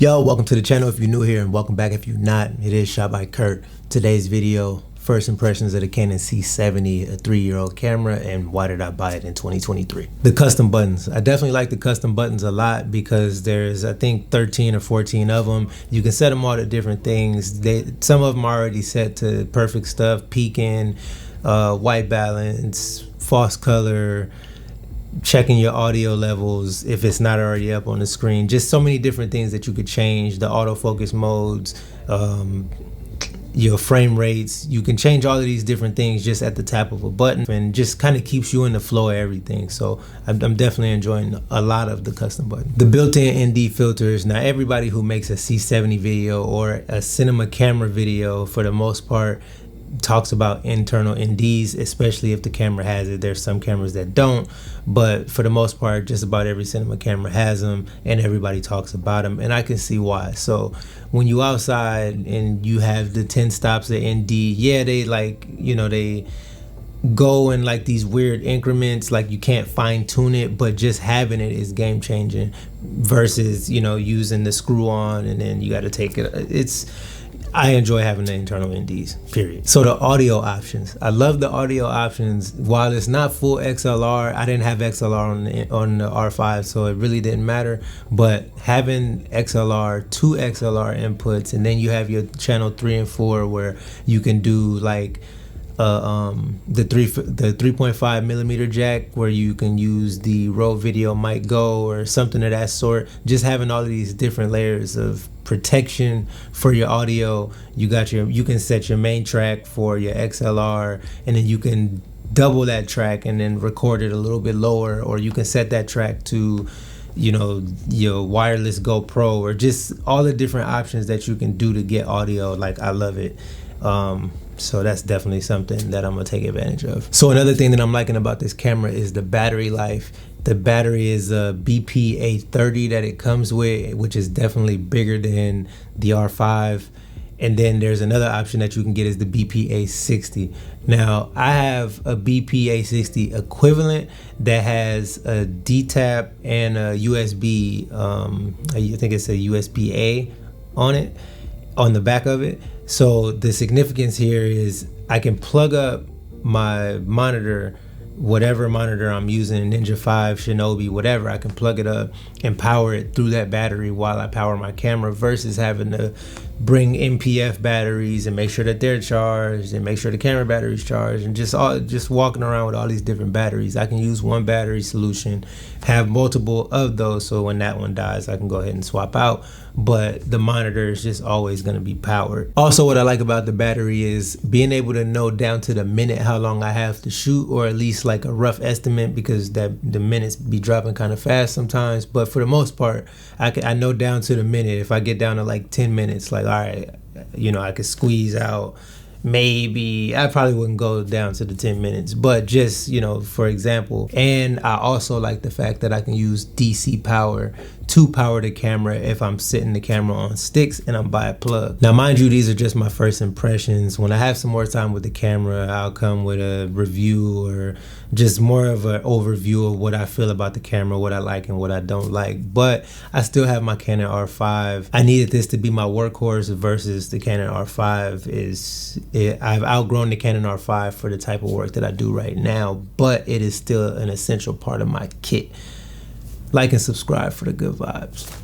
Yo, welcome to the channel if you're new here, and welcome back if you're not. It is shot by Curt. Today's video, first impressions of the Canon C70, a 3-year-old camera, and why did I buy it in 2023. The custom buttons. I definitely like the custom buttons a lot because there's, I think, 13 or 14 of them. You can set them all to different things. Some of them are already set to perfect stuff, peaking, white balance, false color, checking your audio levels if it's not already up on the screen. Just so many different things that you could change. The autofocus modes, your frame rates. You can change all of these different things just at the tap of a button, and just kind of keeps you in the flow of everything. So I'm definitely enjoying a lot of the custom button. The built-in ND filters. Now, everybody who makes a C70 video or a cinema camera video, for the most part, talks about internal NDs, especially if the camera has it. There's some cameras that don't, but for the most part, just about every cinema camera has them, and everybody talks about them, and I can see why. So when you outside and you have the 10 stops of ND, yeah, they they go in like these weird increments, like you can't fine tune it, but just having it is game changing versus using the screw on and then you got to take it. I enjoy having the internal NDs, period. So the audio options. I love the audio options. While it's not full XLR, I didn't have XLR on the R5, so it really didn't matter. But having XLR, 2 XLR inputs, and then you have your channel 3 and 4 where you can do like the 3.5 millimeter jack, where you can use the Rode Video Mic Go or something of that sort. Just having all of these different layers of protection for your audio. You can set your main track for your XLR, and then you can double that track and then record it a little bit lower, or you can set that track to your wireless GoPro, or just all the different options that you can do to get audio. Like, I love it. So that's definitely something that I'm gonna take advantage of. So another thing that I'm liking about this camera is the battery life. The battery is a BP830 that it comes with, which is definitely bigger than the R5. And then there's another option that you can get, is the BP860. Now, I have a BP860 equivalent that has a D-tap and a USB, I think it's a USB-A on it, on the back of it. So the significance here is I can plug up my monitor, whatever monitor I'm using, Ninja 5, Shinobi, whatever, I can plug it up and power it through that battery while I power my camera, versus having to bring MPF batteries and make sure that they're charged and make sure the camera battery's charged, and just walking around with all these different batteries. I can use one battery solution, have multiple of those, so when that one dies, I can go ahead and swap out, but the monitor is just always going to be powered. Also, what I like about the battery is being able to know down to the minute how long I have to shoot, or at least like a rough estimate, because the minutes be dropping kind of fast sometimes. But for the most part, I know down to the minute. If I get down to like 10 minutes, like, all right, I could squeeze out. Maybe I probably wouldn't go down to the 10 minutes, but just, for example. And I also like the fact that I can use DC power to power the camera if I'm sitting the camera on sticks and I'm by a plug. Now, mind you, these are just my first impressions. When I have some more time with the camera, I'll come with a review or just more of an overview of what I feel about the camera, what I like and what I don't like. But I still have my Canon R5. I needed this to be my workhorse versus the Canon R5. I've outgrown the Canon R5 for the type of work that I do right now, but it is still an essential part of my kit. Like and subscribe for the good vibes.